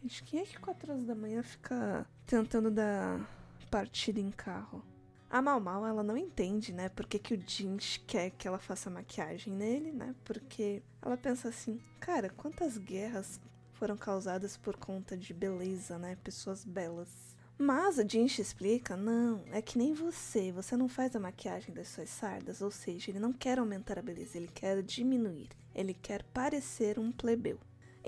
gente, quem é que 4 horas da manhã fica tentando dar partida em carro? A Mau Mau, ela não entende, né, por que o Jinx quer que ela faça maquiagem nele, né, porque ela pensa assim, cara, quantas guerras foram causadas por conta de beleza, né, pessoas belas. Mas a Jinx explica, não, é que nem você não faz a maquiagem das suas sardas, ou seja, ele não quer aumentar a beleza, ele quer diminuir, ele quer parecer um plebeu.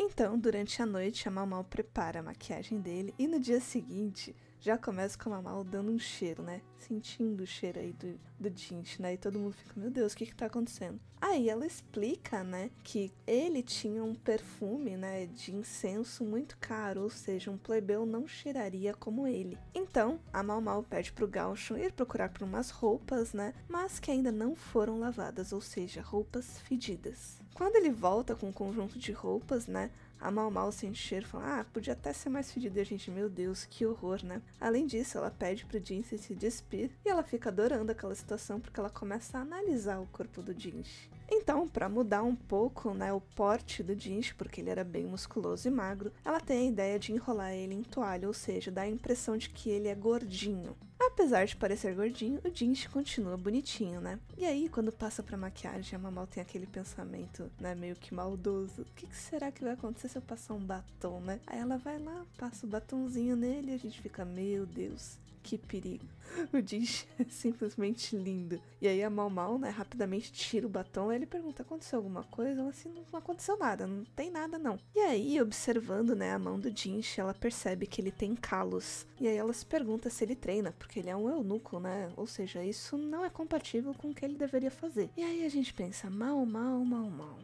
Então, durante a noite, a Mau Mau prepara a maquiagem dele e no dia seguinte já começa com a Mau Mau dando um cheiro, né? Sentindo o cheiro aí do Jinx, né? E todo mundo fica, meu Deus, o que tá acontecendo? Aí ela explica, né, que ele tinha um perfume, né, de incenso muito caro, ou seja, um plebeu não cheiraria como ele. Então, a Mau Mau pede pro Gauchon ir procurar por umas roupas, né, mas que ainda não foram lavadas, ou seja, roupas fedidas. Quando ele volta com um conjunto de roupas, né, a Mau Mau sente cheiro e fala, podia até ser mais fedida. E a gente, meu Deus, que horror, né? Além disso, ela pede pro Jinx se despir e ela fica adorando aquela situação porque ela começa a analisar o corpo do Jinx. Então, para mudar um pouco, né, o porte do Jinx, porque ele era bem musculoso e magro, ela tem a ideia de enrolar ele em toalha, ou seja, dá a impressão de que ele é gordinho. Apesar de parecer gordinho, o Jinx continua bonitinho, né? E aí, quando passa pra maquiagem, a Mau Mau tem aquele pensamento, né, meio que maldoso. O que será que vai acontecer se eu passar um batom, né? Aí ela vai lá, passa o batonzinho nele e a gente fica, meu Deus, que perigo. O Jinx é simplesmente lindo. E aí a Mau Mau, né, rapidamente tira o batom e ele pergunta, aconteceu alguma coisa? Ela assim, não aconteceu nada, não tem nada não. E aí, observando, né, a mão do Jinx, ela percebe que ele tem calos. E aí ela se pergunta se ele treina, porque ele é um eunuco, né? Ou seja, isso não é compatível com o que ele deveria fazer. E aí a gente pensa, Mau Mau, Mau Mau.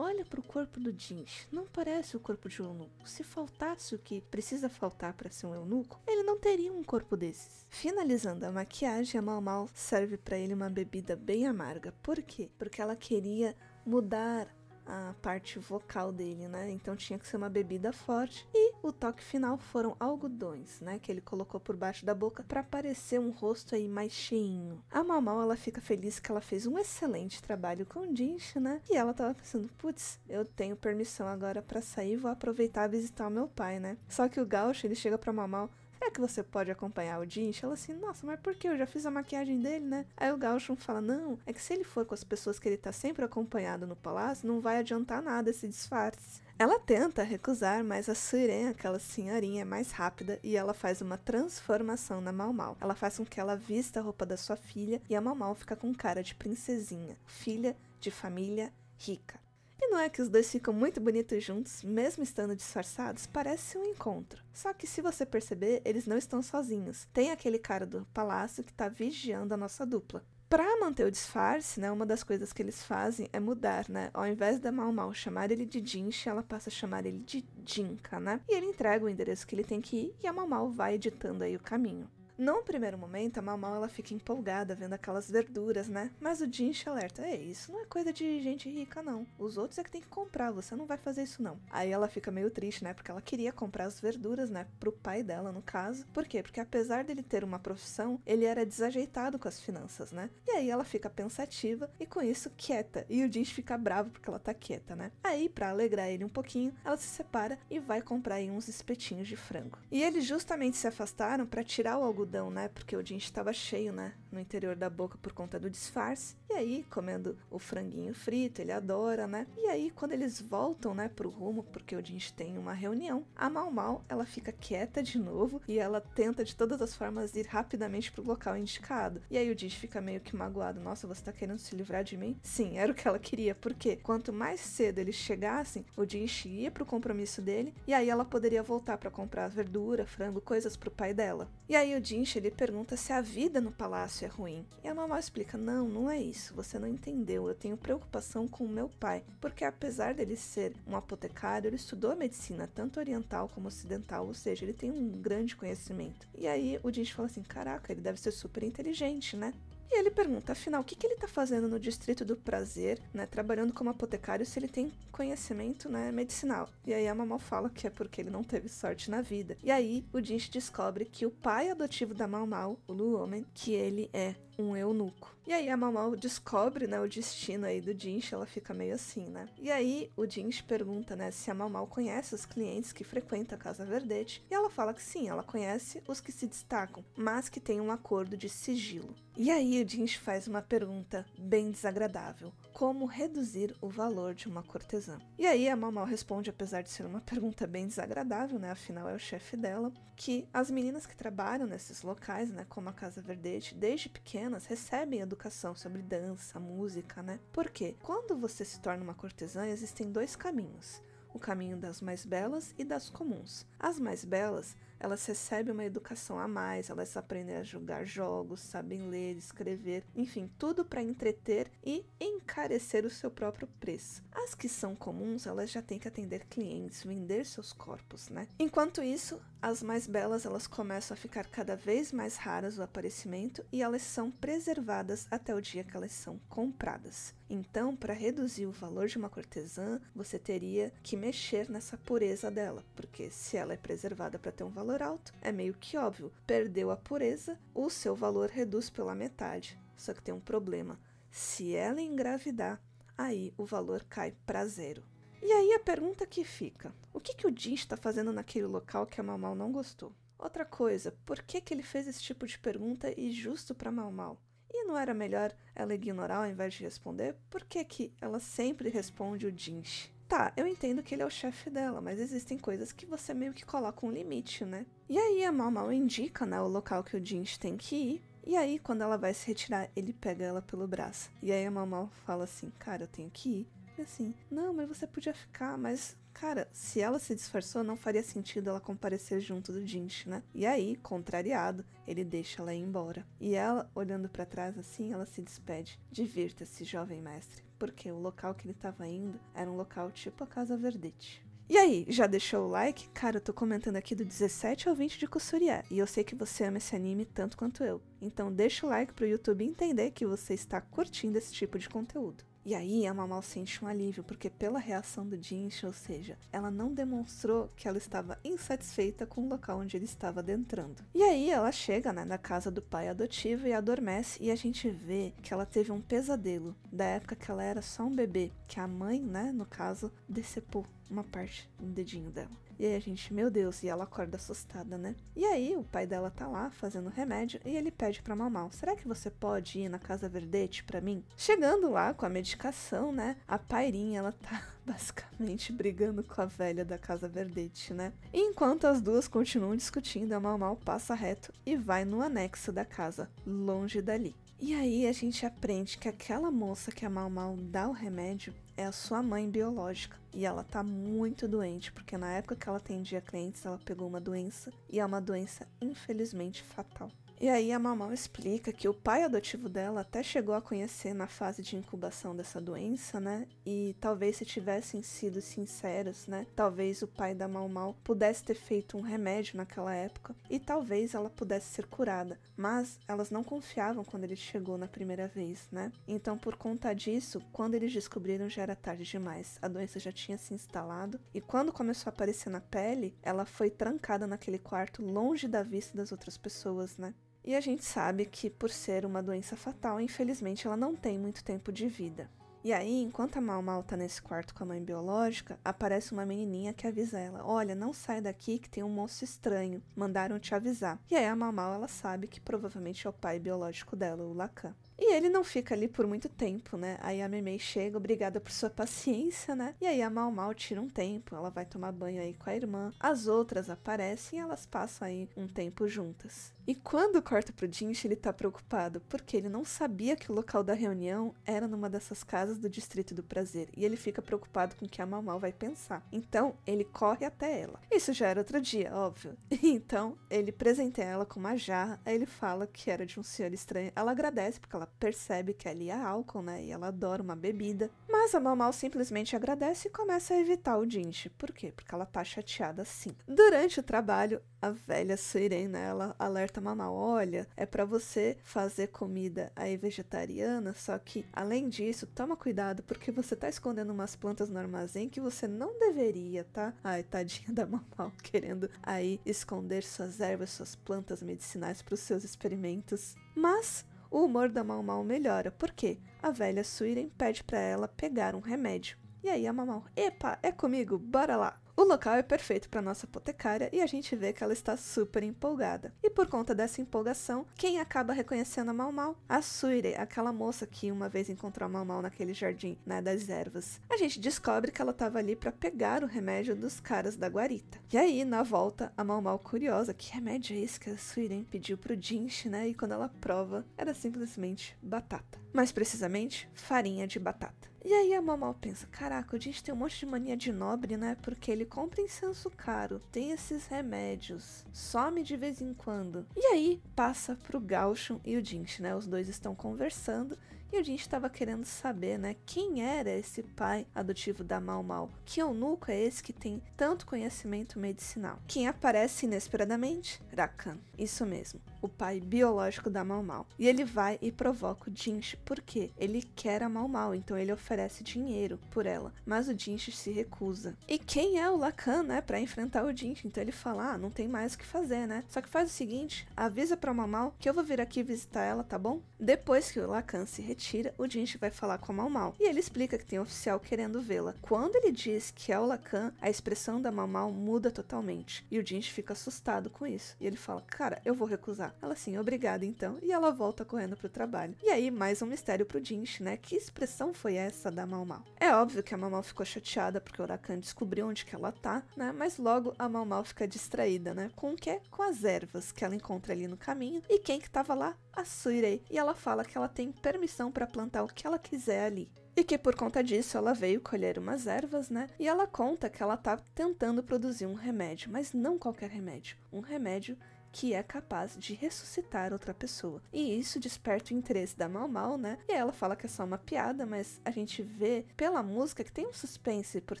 Olha pro corpo do Jinx, não parece o corpo de um eunuco. Se faltasse o que precisa faltar para ser um eunuco, ele não teria um corpo desses. Finalizando a maquiagem, a Mau Mau serve para ele uma bebida bem amarga. Por quê? Porque ela queria mudar a parte vocal dele, né? Então tinha que ser uma bebida forte. E o toque final foram algodões, né? Que ele colocou por baixo da boca para parecer um rosto aí mais cheinho. A Mau Mau, ela fica feliz que ela fez um excelente trabalho com o Jinx, né? E ela tava pensando, putz, eu tenho permissão agora para sair, vou aproveitar e visitar o meu pai, né? Só que o Gaucho, ele chega pra Mau Mau, será que você pode acompanhar o Jinx? Ela assim, nossa, mas por que? Eu já fiz a maquiagem dele, né? Aí o Gauchon fala, não, é que se ele for com as pessoas que ele tá sempre acompanhado no palácio, não vai adiantar nada esse disfarce. Ela tenta recusar, mas a Suirene, aquela senhorinha, é mais rápida e ela faz uma transformação na Mau Mau. Ela faz com que ela vista a roupa da sua filha e a Mau Mau fica com cara de princesinha, filha de família rica. E não é que os dois ficam muito bonitos juntos, mesmo estando disfarçados? Parece um encontro. Só que se você perceber, eles não estão sozinhos. Tem aquele cara do palácio que tá vigiando a nossa dupla. Pra manter o disfarce, né, uma das coisas que eles fazem é mudar, né? Ao invés da Mau Mau chamar ele de Jinx, ela passa a chamar ele de Jinka, né? E ele entrega o endereço que ele tem que ir e a Mau Mau vai editando aí o caminho. Num primeiro momento, a Mau Mau ela fica empolgada vendo aquelas verduras, né? Mas o Jinx alerta, isso não é coisa de gente rica, não. Os outros é que tem que comprar, você não vai fazer isso, não. Aí ela fica meio triste, né? Porque ela queria comprar as verduras, né? Pro pai dela, no caso. Por quê? Porque apesar dele ter uma profissão, ele era desajeitado com as finanças, né? E aí ela fica pensativa e com isso quieta. E o Jinx fica bravo porque ela tá quieta, né? Aí, pra alegrar ele um pouquinho, ela se separa e vai comprar aí uns espetinhos de frango. E eles justamente se afastaram pra tirar o algodão, né? Porque o Jinx estava cheio, né? No interior da boca por conta do disfarce. E aí, comendo o franguinho frito, ele adora, né? E aí, quando eles voltam, né, pro rumo, porque o Jinx tem uma reunião, a Mau Mau, ela fica quieta de novo e ela tenta de todas as formas ir rapidamente pro local indicado. E aí o Jinx fica meio que magoado. Nossa, você tá querendo se livrar de mim? Sim, era o que ela queria. Porque quanto mais cedo eles chegassem, o Jinx ia pro compromisso dele e aí ela poderia voltar pra comprar verdura, frango, coisas pro pai dela. E aí o Jinx, ele pergunta se a vida no palácio é ruim. E a Mau Mau explica, não é isso, você não entendeu, eu tenho preocupação com o meu pai, porque apesar dele ser um apotecário, ele estudou medicina, tanto oriental como ocidental, ou seja, ele tem um grande conhecimento. E aí o Jinx fala assim, caraca, ele deve ser super inteligente, né? E ele pergunta, afinal, o que ele tá fazendo no Distrito do Prazer, né, trabalhando como apotecário, se ele tem conhecimento, né, medicinal. E aí a Mau Mau fala que é porque ele não teve sorte na vida. E aí o Jinx descobre que o pai adotivo da Mau Mau, o Luomen, que ele é um eunuco. E aí a Mau Mau descobre, né, o destino aí do Jinx, ela fica meio assim, né? E aí o Jinx pergunta, né, se a Mau Mau conhece os clientes que frequentam a Casa Verdete, e ela fala que sim, ela conhece os que se destacam, mas que tem um acordo de sigilo. E aí o Jinx faz uma pergunta bem desagradável: como reduzir o valor de uma cortesã? E aí a Mau Mau responde, apesar de ser uma pergunta bem desagradável, né, afinal é o chefe dela, que as meninas que trabalham nesses locais, né, como a Casa Verdete, desde pequenas recebem educação sobre dança, música, né? Porque quando você se torna uma cortesã, existem dois caminhos: o caminho das mais belas e das comuns. As mais belas, elas recebem uma educação a mais, elas aprendem a jogar jogos, sabem ler, escrever, enfim, tudo para entreter e encarecer o seu próprio preço. As que são comuns, elas já têm que atender clientes, vender seus corpos, né? Enquanto isso, as mais belas, elas começam a ficar cada vez mais raras o aparecimento e elas são preservadas até o dia que elas são compradas. Então, para reduzir o valor de uma cortesã, você teria que mexer nessa pureza dela, porque se ela é preservada para ter um valor alto, é meio que óbvio, perdeu a pureza, o seu valor reduz pela metade. Só que tem um problema: se ela engravidar, aí o valor cai para zero. E aí a pergunta que fica: o que o Jinx está fazendo naquele local que a Mau Mau não gostou? Outra coisa, por que ele fez esse tipo de pergunta e justo para Mau Mau? E não era melhor ela ignorar ao invés de responder? Por que ela sempre responde o Jinx? Tá, eu entendo que ele é o chefe dela, mas existem coisas que você meio que coloca um limite, né? E aí a Mau Mau indica, né, o local que o Jinx tem que ir. E aí, quando ela vai se retirar, ele pega ela pelo braço. E aí a Mau Mau fala assim: cara, eu tenho que ir. E assim, não, mas você podia ficar, mas... Cara, se ela se disfarçou, não faria sentido ela comparecer junto do Jinx, né? E aí, contrariado, ele deixa ela ir embora. E ela, olhando pra trás assim, ela se despede: divirta-se, jovem mestre. Porque o local que ele tava indo era um local tipo a Casa Verdete. E aí, já deixou o like? Cara, eu tô comentando aqui do 17 ao 20 de Kusuriya, e eu sei que você ama esse anime tanto quanto eu. Então deixa o like pro YouTube entender que você está curtindo esse tipo de conteúdo. E aí a Mau Mau sente um alívio, porque pela reação do Jinx, ou seja, ela não demonstrou que ela estava insatisfeita com o local onde ele estava adentrando. E aí ela chega, né, na casa do pai adotivo e adormece, e a gente vê que ela teve um pesadelo da época que ela era só um bebê, que a mãe, né, no caso, decepou uma parte do dedinho dela. E aí a gente, meu Deus, e ela acorda assustada, né? E aí o pai dela tá lá fazendo remédio e ele pede pra Mau Mau: será que você pode ir na Casa Verdete pra mim? Chegando lá com a medicação, né? A Pairinha, ela tá basicamente brigando com a velha da Casa Verdete, né? E enquanto as duas continuam discutindo, a Mau Mau passa reto e vai no anexo da casa, longe dali. E aí a gente aprende que aquela moça que a Mau Mau dá o remédio é a sua mãe biológica. E ela tá muito doente, porque na época que ela atendia clientes, ela pegou uma doença, e é uma doença infelizmente fatal. E aí a Mau Mau explica que o pai adotivo dela até chegou a conhecer na fase de incubação dessa doença, né? E talvez se tivessem sido sinceros, né? Talvez o pai da Mau Mau pudesse ter feito um remédio naquela época e talvez ela pudesse ser curada. Mas elas não confiavam quando ele chegou na primeira vez, né? Então, por conta disso, quando eles descobriram já era tarde demais. A doença já tinha se instalado e quando começou a aparecer na pele, ela foi trancada naquele quarto longe da vista das outras pessoas, né? E a gente sabe que, por ser uma doença fatal, infelizmente ela não tem muito tempo de vida. E aí, enquanto a Mau Mau tá nesse quarto com a mãe biológica, aparece uma menininha que avisa ela: olha, não sai daqui que tem um monstro estranho, mandaram te avisar. E aí a Mau Mau, ela sabe que provavelmente é o pai biológico dela, o Lacan. E ele não fica ali por muito tempo, né? Aí a Memei chega, obrigada por sua paciência, né? E aí a Mau Mau tira um tempo, ela vai tomar banho aí com a irmã. As outras aparecem e elas passam aí um tempo juntas. E quando corta pro Jinx, ele tá preocupado, porque ele não sabia que o local da reunião era numa dessas casas do Distrito do Prazer. E ele fica preocupado com o que a Mau Mau vai pensar. Então, ele corre até ela. Isso já era outro dia, óbvio. Então, ele presenteia ela com uma jarra, aí ele fala que era de um senhor estranho. Ela agradece, porque ela percebe que ali há álcool, né? E ela adora uma bebida. Mas a Mau Mau simplesmente agradece e começa a evitar o Jinx. Por quê? Porque ela tá chateada sim. Durante o trabalho, a velha Suiren, né? Ela alerta a Mau Mau: olha, é pra você fazer comida aí vegetariana, só que, além disso, toma cuidado, porque você tá escondendo umas plantas no armazém que você não deveria, tá? Ai, tadinha da Mau Mau, querendo aí esconder suas ervas, suas plantas medicinais pros seus experimentos. Mas o humor da Mau Mau melhora, porque a velha Suiren pede para ela pegar um remédio. E aí a Mau Mau, epa, é comigo, bora lá! O local é perfeito para nossa apotecária e a gente vê que ela está super empolgada. E por conta dessa empolgação, quem acaba reconhecendo a Mau Mau? A Suire, aquela moça que uma vez encontrou a Mau Mau naquele jardim, né, das ervas. A gente descobre que ela estava ali para pegar o remédio dos caras da guarita. E aí, na volta, a Mau Mau curiosa, que remédio é esse que a Suire pediu pro Jinx, né? E quando ela prova, era simplesmente batata. Mais precisamente, farinha de batata. E aí a Mau Mau pensa, caraca, o Jinx tem um monte de mania de nobre, né? Porque ele compra incenso caro, tem esses remédios, some de vez em quando. E aí passa pro Gauchon e o Jinx, né? Os dois estão conversando e o Jinx estava querendo saber, né? Quem era esse pai adotivo da Mau Mau? Que eunuco é esse que tem tanto conhecimento medicinal? Quem aparece inesperadamente? Rakan. Isso mesmo. O pai biológico da Mau Mau. E ele vai e provoca o Jinx, porque ele quer a Mau Mau, então ele oferece dinheiro por ela. Mas o Jinx se recusa. E quem é o Lacan, né, pra enfrentar o Jinx? Então ele fala, não tem mais o que fazer, né? Só que faz o seguinte, avisa pra Mau Mau que eu vou vir aqui visitar ela, tá bom? Depois que o Lacan se retira, o Jinx vai falar com a Mau Mau. E ele explica que tem um oficial querendo vê-la. Quando ele diz que é o Lacan, a expressão da Mau Mau muda totalmente. E o Jinx fica assustado com isso. E ele fala, cara, eu vou recusar. Ela assim, obrigada então, e ela volta correndo pro trabalho. E aí, mais um mistério pro Jinx, né? Que expressão foi essa da Mau Mau? É óbvio que a Mau Mau ficou chateada porque o Rakan descobriu onde que ela tá, né? Mas logo a Mau Mau fica distraída, né? Com o quê? Com as ervas que ela encontra ali no caminho. E quem que tava lá? A Suirei. E ela fala que ela tem permissão para plantar o que ela quiser ali. E que por conta disso ela veio colher umas ervas, né? E ela conta que ela tá tentando produzir um remédio, mas não qualquer remédio. Um remédio que é capaz de ressuscitar outra pessoa. E isso desperta o interesse da Mau Mau, né? E ela fala que é só uma piada, mas a gente vê pela música que tem um suspense por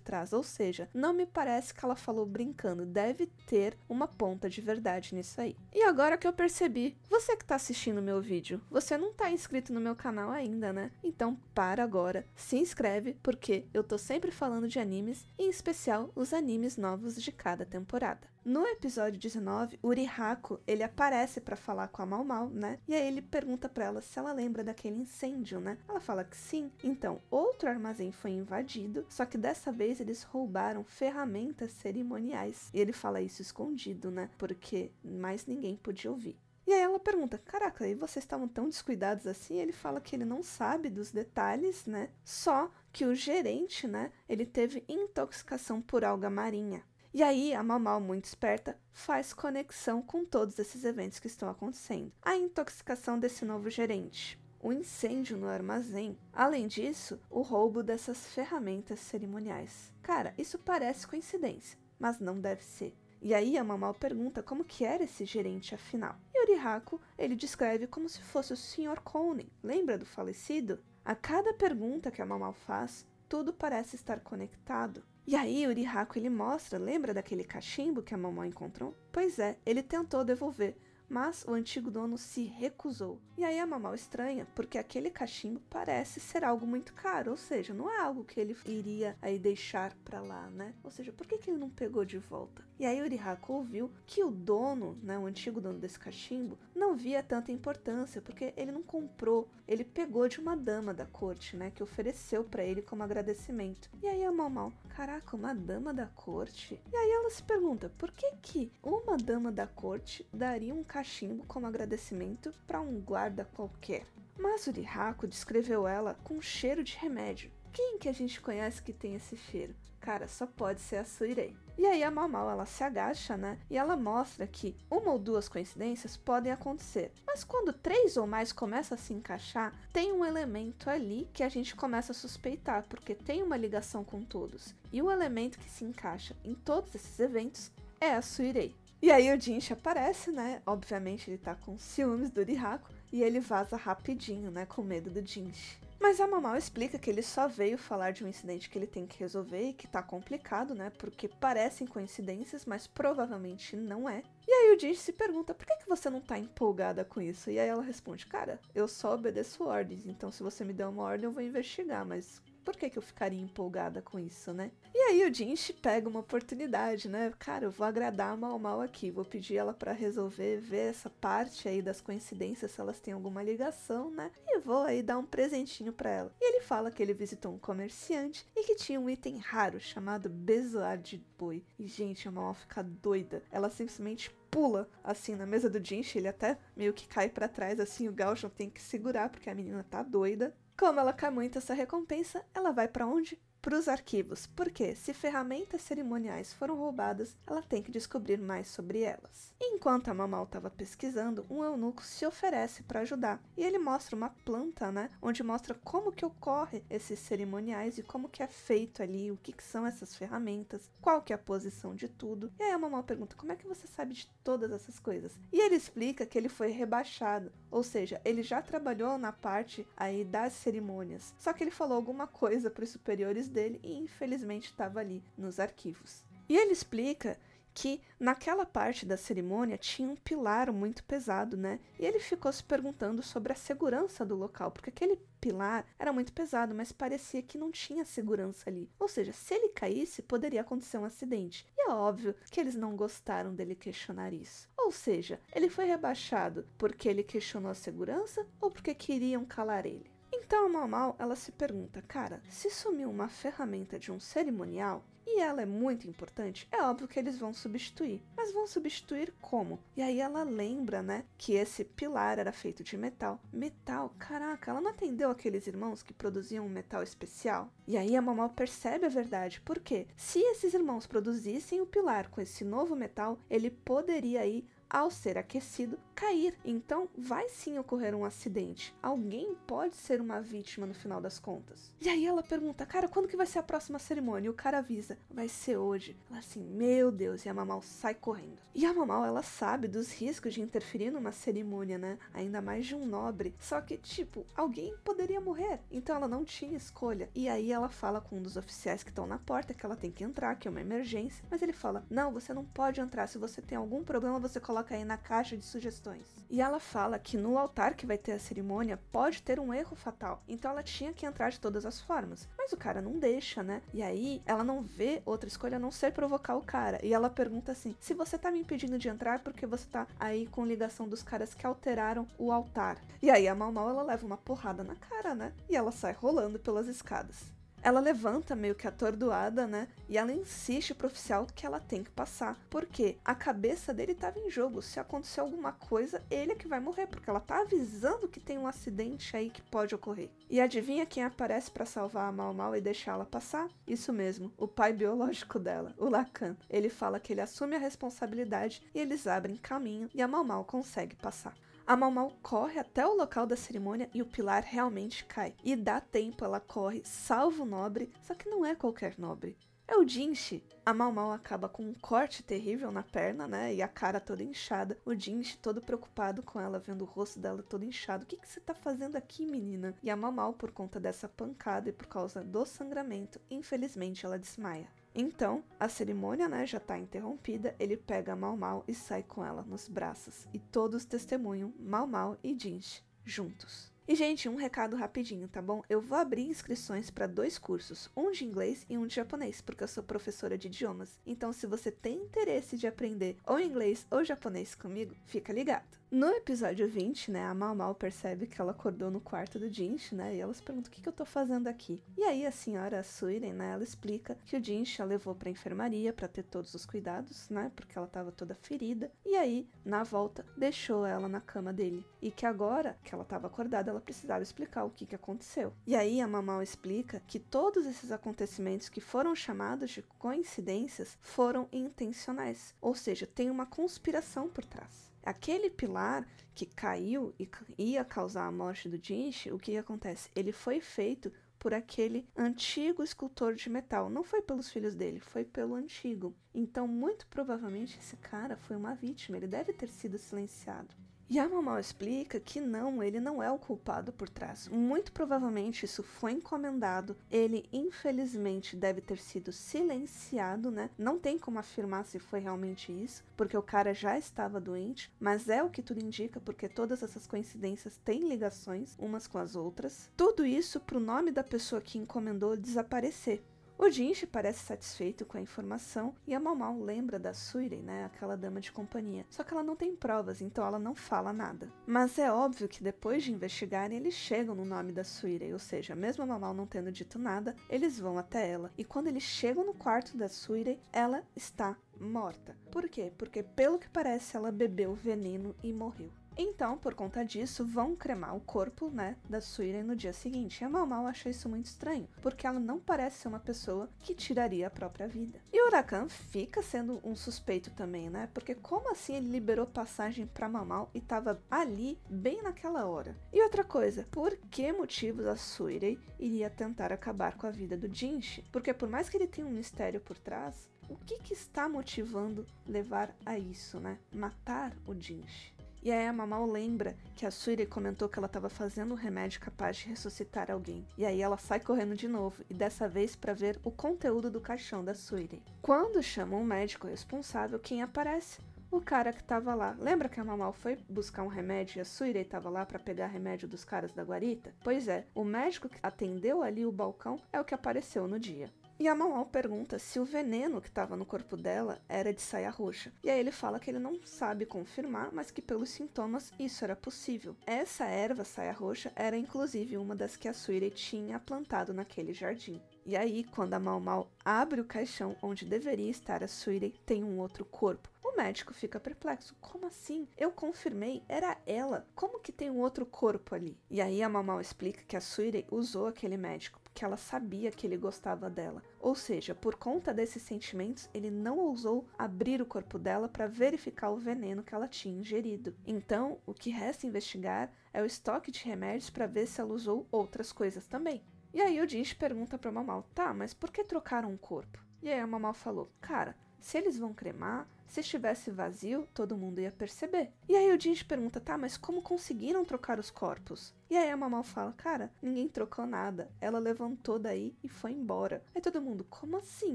trás, ou seja, não me parece que ela falou brincando, deve ter uma ponta de verdade nisso aí. E agora que eu percebi, você que tá assistindo meu vídeo, você não tá inscrito no meu canal ainda, né? Então para agora, se inscreve, porque eu tô sempre falando de animes, em especial os animes novos de cada temporada. No episódio 19, o Urihaku, ele aparece pra falar com a Mau Mau, né? E aí ele pergunta pra ela se ela lembra daquele incêndio, né? Ela fala que sim. Então, outro armazém foi invadido, só que dessa vez eles roubaram ferramentas cerimoniais. E ele fala isso escondido, né? Porque mais ninguém podia ouvir. E aí ela pergunta, caraca, e vocês estavam tão descuidados assim? Ele fala que ele não sabe dos detalhes, né? Só que o gerente, né? Ele teve intoxicação por alga marinha. E aí, a Mau Mau, muito esperta, faz conexão com todos esses eventos que estão acontecendo. A intoxicação desse novo gerente, o incêndio no armazém, além disso, o roubo dessas ferramentas cerimoniais. Cara, isso parece coincidência, mas não deve ser. E aí a Mau Mau pergunta como que era esse gerente afinal. E Urihaku, ele descreve como se fosse o Sr. Konen, lembra do falecido? A cada pergunta que a Mau Mau faz, tudo parece estar conectado. E aí o Urihaku ele mostra, lembra daquele cachimbo que a Mau Mau encontrou? Pois é, ele tentou devolver, mas o antigo dono se recusou. E aí a Mau Mau estranha, porque aquele cachimbo parece ser algo muito caro, ou seja, não é algo que ele iria aí deixar pra lá, né? Ou seja, por que ele não pegou de volta? E aí o Urihaku ouviu que o dono, né, o antigo dono desse cachimbo, não via tanta importância, porque ele não comprou, ele pegou de uma dama da corte, né, que ofereceu pra ele como agradecimento. E aí a Mau Mau, caraca, uma dama da corte? E aí ela se pergunta, por que uma dama da corte daria um cachimbo como agradecimento pra um guarda qualquer? Mas o Urihaku descreveu ela com cheiro de remédio. Quem que a gente conhece que tem esse cheiro? Cara, só pode ser a Suirei. E aí a Mau Mau, ela se agacha, né? E ela mostra que uma ou duas coincidências podem acontecer. Mas quando 3 ou mais começam a se encaixar, tem um elemento ali que a gente começa a suspeitar, porque tem uma ligação com todos. E o elemento que se encaixa em todos esses eventos é a Suirei. E aí o Jinx aparece, né? Obviamente ele tá com ciúmes do Urihaku e ele vaza rapidinho, né? Com medo do Jinx. Mas a Mau Mau explica que ele só veio falar de um incidente que ele tem que resolver e que tá complicado, né? Porque parecem coincidências, mas provavelmente não é. E aí o Jinx se pergunta, por que você não tá empolgada com isso? E aí ela responde, cara, eu só obedeço ordens, então se você me der uma ordem eu vou investigar, mas por que eu ficaria empolgada com isso, né? E aí o Jinx pega uma oportunidade, né? Cara, eu vou agradar a Mau Mau aqui, vou pedir ela pra resolver, ver essa parte aí das coincidências, se elas têm alguma ligação, né? E vou aí dar um presentinho pra ela. E ele fala que ele visitou um comerciante e que tinha um item raro chamado bezoar de boi. E, gente, a Mau Mau fica doida. Ela simplesmente pula, assim, na mesa do Jinx, ele até meio que cai pra trás, assim, o Gauchon tem que segurar, porque a menina tá doida. Como ela quer muito essa recompensa, ela vai pra onde? Pros arquivos, porque se ferramentas cerimoniais foram roubadas, ela tem que descobrir mais sobre elas. Enquanto a Mau Mau estava pesquisando, um eunuco se oferece para ajudar, e ele mostra uma planta, né, onde mostra como que ocorre esses cerimoniais e como que é feito ali, o que são essas ferramentas, qual que é a posição de tudo. E aí a Mau Mau pergunta, como é que você sabe de todas essas coisas? E ele explica que ele foi rebaixado, ou seja, ele já trabalhou na parte aí das cerimônias, só que ele falou alguma coisa para os superiores dele e infelizmente estava ali nos arquivos. E ele explica que naquela parte da cerimônia tinha um pilar muito pesado, né? E ele ficou se perguntando sobre a segurança do local, porque aquele pilar era muito pesado, mas parecia que não tinha segurança ali. Ou seja, se ele caísse, poderia acontecer um acidente. E é óbvio que eles não gostaram dele questionar isso. Ou seja, ele foi rebaixado porque ele questionou a segurança ou porque queriam calar ele? Então a Mau Mau, ela se pergunta, cara, se sumiu uma ferramenta de um cerimonial e ela é muito importante, é óbvio que eles vão substituir. Mas vão substituir como? E aí ela lembra, né, que esse pilar era feito de metal. Metal? Caraca, ela não atendeu aqueles irmãos que produziam um metal especial? E aí a Mau Mau percebe a verdade, porque se esses irmãos produzissem o pilar com esse novo metal, ele poderia ir, ao ser aquecido, cair. Então vai sim ocorrer um acidente. Alguém pode ser uma vítima no final das contas. E aí ela pergunta, cara, quando que vai ser a próxima cerimônia? E o cara avisa, vai ser hoje. Ela assim, meu Deus, e a Mau Mau sai correndo. E a Mau Mau, ela sabe dos riscos de interferir numa cerimônia, né? Ainda mais de um nobre. Só que, tipo, alguém poderia morrer. Então ela não tinha escolha. E aí ela fala com um dos oficiais que estão na porta que ela tem que entrar, que é uma emergência. Mas ele fala, não, você não pode entrar. Se você tem algum problema, você coloca aí na caixa de sugestões. E ela fala que no altar que vai ter a cerimônia pode ter um erro fatal, então ela tinha que entrar de todas as formas. Mas o cara não deixa, né? E aí ela não vê outra escolha a não ser provocar o cara. E ela pergunta assim, se você tá me impedindo de entrar é porque você tá aí com ligação dos caras que alteraram o altar. E aí a Mau Mau, ela leva uma porrada na cara, né? E ela sai rolando pelas escadas. Ela levanta meio que atordoada, né? E ela insiste pro oficial que ela tem que passar. Porque a cabeça dele tava em jogo. Se acontecer alguma coisa, ele é que vai morrer. Porque ela tá avisando que tem um acidente aí que pode ocorrer. E adivinha quem aparece pra salvar a Mau Mau e deixá-la passar? Isso mesmo, o pai biológico dela, o Lacan. Ele fala que ele assume a responsabilidade e eles abrem caminho e a Mau Mau consegue passar. A Mau Mau corre até o local da cerimônia e o pilar realmente cai. E dá tempo, ela corre, salva o nobre, só que não é qualquer nobre. É o Jinx. A Mau Mau acaba com um corte terrível na perna, né? E a cara toda inchada. O Jinx todo preocupado com ela, vendo o rosto dela todo inchado. O que você tá fazendo aqui, menina? E a Mau Mau, por conta dessa pancada e por causa do sangramento, infelizmente ela desmaia. Então, a cerimônia, né, já tá interrompida, ele pega a Mau Mau e sai com ela nos braços. E todos testemunham Mau Mau e Jinx juntos. E, gente, um recado rapidinho, tá bom? Eu vou abrir inscrições para 2 cursos, um de inglês e um de japonês, porque eu sou professora de idiomas. Então, se você tem interesse de aprender ou inglês ou japonês comigo, fica ligado. No episódio 20, né, a Mau Mau percebe que ela acordou no quarto do Jinx, né, e ela se pergunta o que eu tô fazendo aqui. E aí a senhora Suiren, né, ela explica que o Jinx a levou pra enfermaria pra ter todos os cuidados, né, porque ela tava toda ferida. E aí, na volta, deixou ela na cama dele. E que agora, que ela tava acordada, ela precisava explicar o que aconteceu. E aí a Mau Mau explica que todos esses acontecimentos que foram chamados de coincidências foram intencionais. Ou seja, tem uma conspiração por trás. Aquele pilar que caiu e ia causar a morte do Jinx, o que acontece? Ele foi feito por aquele antigo escultor de metal. Não foi pelos filhos dele, foi pelo antigo. Então, muito provavelmente, esse cara foi uma vítima. Ele deve ter sido silenciado. E a Mau Mau explica que não, ele não é o culpado por trás. Muito provavelmente isso foi encomendado. Ele, infelizmente, deve ter sido silenciado, né? Não tem como afirmar se foi realmente isso, porque o cara já estava doente, mas é o que tudo indica, porque todas essas coincidências têm ligações umas com as outras. Tudo isso pro nome da pessoa que encomendou desaparecer. O Jinchi parece satisfeito com a informação e a Mau Mau lembra da Suirei, né, aquela dama de companhia. Só que ela não tem provas, então ela não fala nada. Mas é óbvio que depois de investigarem, eles chegam no nome da Suirei, ou seja, mesmo a Mau Mau não tendo dito nada, eles vão até ela. E quando eles chegam no quarto da Suirei, ela está morta. Por quê? Porque pelo que parece, ela bebeu veneno e morreu. Então, por conta disso, vão cremar o corpo, né, da Suirei no dia seguinte. E a Mau Mau acha isso muito estranho, porque ela não parece ser uma pessoa que tiraria a própria vida. E o Huracan fica sendo um suspeito também, né, porque como assim ele liberou passagem pra Mau Mau e tava ali, bem naquela hora? E outra coisa, por que motivos a Suirei iria tentar acabar com a vida do Jinchi? Porque por mais que ele tenha um mistério por trás, o que está motivando levar a isso, né? Matar o Jinchi. E aí a Mau Mau lembra que a Suirei comentou que ela estava fazendo um remédio capaz de ressuscitar alguém. E aí ela sai correndo de novo, e dessa vez para ver o conteúdo do caixão da Suirei. Quando chamam o médico responsável, quem aparece? O cara que estava lá. Lembra que a Mau Mau foi buscar um remédio e a Suirei estava lá para pegar remédio dos caras da guarita? Pois é, o médico que atendeu ali o balcão é o que apareceu no dia. E a Mau Mau pergunta se o veneno que estava no corpo dela era de saia roxa. E aí ele fala que ele não sabe confirmar, mas que pelos sintomas isso era possível. Essa erva saia roxa era inclusive uma das que a Suirei tinha plantado naquele jardim. E aí, quando a Mau Mau abre o caixão onde deveria estar a Suirei, tem um outro corpo. O médico fica perplexo. Como assim? Eu confirmei, era ela. Como que tem um outro corpo ali? E aí a Mau Mau explica que a Suirei usou aquele médico porque ela sabia que ele gostava dela. Ou seja, por conta desses sentimentos, ele não ousou abrir o corpo dela para verificar o veneno que ela tinha ingerido. Então, o que resta investigar é o estoque de remédios para ver se ela usou outras coisas também. E aí o Jinchi pergunta pra Mau Mau, tá, mas por que trocaram o corpo? E aí a Mau Mau falou, cara, se eles vão cremar, se estivesse vazio, todo mundo ia perceber. E aí o Jinchi pergunta, tá, mas como conseguiram trocar os corpos? E aí a Mau Mau fala, cara, ninguém trocou nada. Ela levantou daí e foi embora. Aí todo mundo, como assim?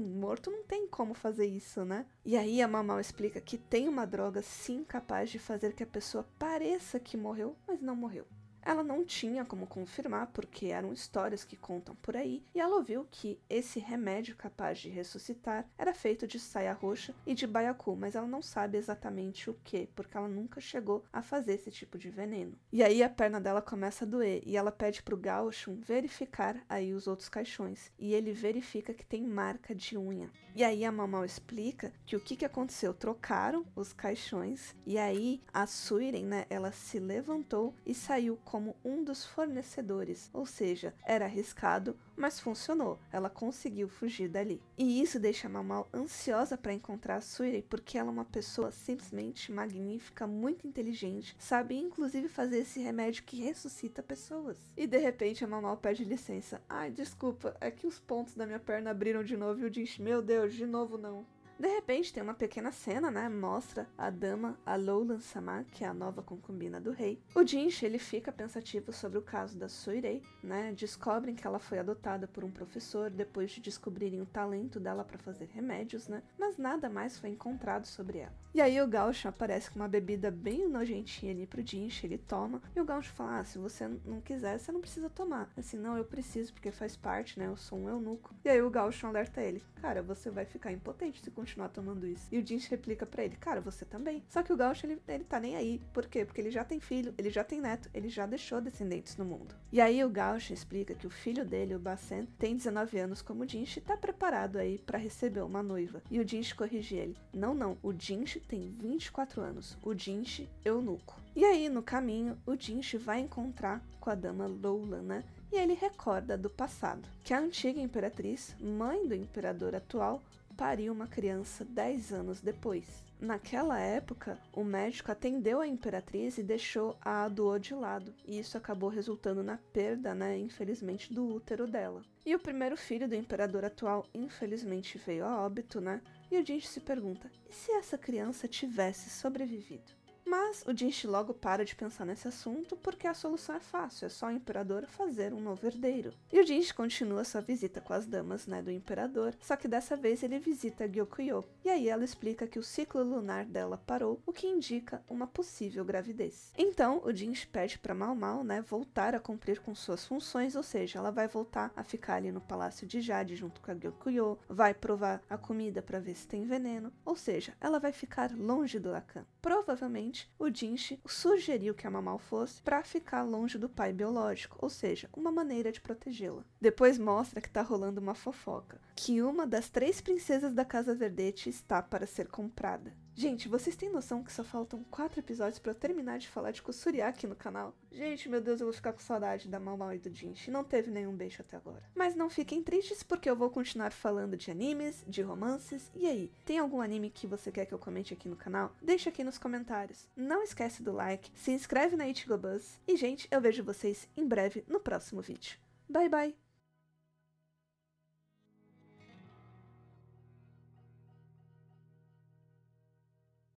Morto não tem como fazer isso, né? E aí a Mau Mau explica que tem uma droga sim capaz de fazer que a pessoa pareça que morreu, mas não morreu. Ela não tinha como confirmar, porque eram histórias que contam por aí, e ela ouviu que esse remédio capaz de ressuscitar era feito de saia roxa e de baiacu, mas ela não sabe exatamente o que, porque ela nunca chegou a fazer esse tipo de veneno. E aí a perna dela começa a doer, e ela pede pro Gauchun verificar aí os outros caixões, e ele verifica que tem marca de unha. E aí a Mau Mau explica que o que aconteceu? Trocaram os caixões, e aí a Suirei, né, ela se levantou e saiu como um dos fornecedores, ou seja, era arriscado, mas funcionou, ela conseguiu fugir dali. E isso deixa a Mau Mau ansiosa para encontrar a Suirei, porque ela é uma pessoa simplesmente magnífica, muito inteligente, sabe inclusive fazer esse remédio que ressuscita pessoas. E de repente a Mau Mau pede licença, ai desculpa, é que os pontos da minha perna abriram de novo e o Jinchi, meu Deus, de novo não. De repente tem uma pequena cena, né, mostra a dama, a Loulan-sama, que é a nova concubina do rei. O Jinchi, ele fica pensativo sobre o caso da Suirei, né, descobrem que ela foi adotada por um professor depois de descobrirem o talento dela para fazer remédios, né, mas nada mais foi encontrado sobre ela. E aí o Gauchun aparece com uma bebida bem nojentinha ali pro Jinchi, ele toma, e o Gauchun fala, se você não quiser, você não precisa tomar. Assim, não, eu preciso, porque faz parte, né, eu sou um eunuco. E aí o Gauchun alerta ele, cara, você vai ficar impotente se continuar tomando isso. E o Jinchi replica pra ele, cara, você também. Só que o Gauchun, ele tá nem aí. Por quê? Porque ele já tem filho, ele já tem neto, ele já deixou descendentes no mundo. E aí o Gauchun explica que o filho dele, o Basen, tem 19 anos como o Jinchi e tá preparado aí pra receber uma noiva. E o Jinchi corrige ele, não, o Jinchi tem 24 anos, o Jinchi eunuco. E aí no caminho, o Jinchi vai encontrar com a dama Loulan, né? E ele recorda do passado, que a antiga imperatriz, mãe do imperador atual, pariu uma criança 10 anos depois. Naquela época, o médico atendeu a imperatriz e deixou a adoou de lado, e isso acabou resultando na perda, né, infelizmente, do útero dela. E o primeiro filho do imperador atual, infelizmente, veio a óbito, né, e o Jinchi se pergunta, e se essa criança tivesse sobrevivido? Mas o Jinshi logo para de pensar nesse assunto porque a solução é fácil, é só o imperador fazer um novo herdeiro. E o Jinshi continua sua visita com as damas, né, do imperador, só que dessa vez ele visita Gyokuyo. E aí ela explica que o ciclo lunar dela parou, o que indica uma possível gravidez. Então o Jinshi pede para Mao Mao, né, voltar a cumprir com suas funções, ou seja, ela vai voltar a ficar ali no Palácio de Jade junto com a Gyokuyo, vai provar a comida para ver se tem veneno, ou seja, ela vai ficar longe do Lacan. Provavelmente o Jinshi sugeriu que a Mao Mao fosse para ficar longe do pai biológico, ou seja, uma maneira de protegê-la. Depois mostra que tá rolando uma fofoca, que uma das 3 princesas da Casa Verdete está para ser comprada. Gente, vocês têm noção que só faltam 4 episódios para eu terminar de falar de Kusuriya aqui no canal? Gente, meu Deus, eu vou ficar com saudade da Mao Mao e do Jinshi. Não teve nenhum beijo até agora. Mas não fiquem tristes porque eu vou continuar falando de animes, de romances. E aí, tem algum anime que você quer que eu comente aqui no canal? Deixa aqui nos comentários. Não esquece do like, se inscreve na Ichigo Buzz. E, gente, eu vejo vocês em breve no próximo vídeo. Bye, bye!